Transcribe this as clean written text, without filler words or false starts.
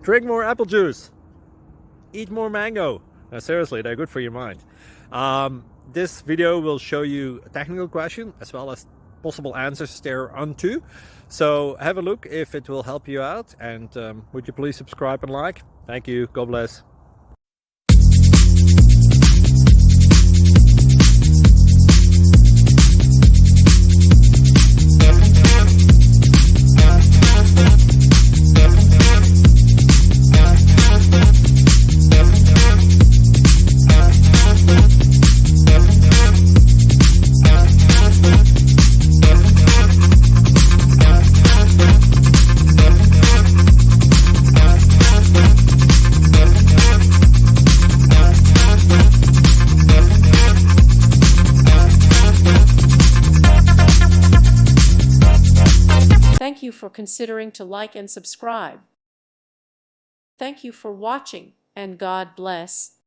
Drink more apple juice. Eat more mango. Seriously, they're good for your mind. This video will show you a technical question as well as possible answers thereunto. So have a look if it will help you out, and would you please subscribe and like? Thank you. God bless. Thank you for considering to like and subscribe. Thank you for watching, and God bless.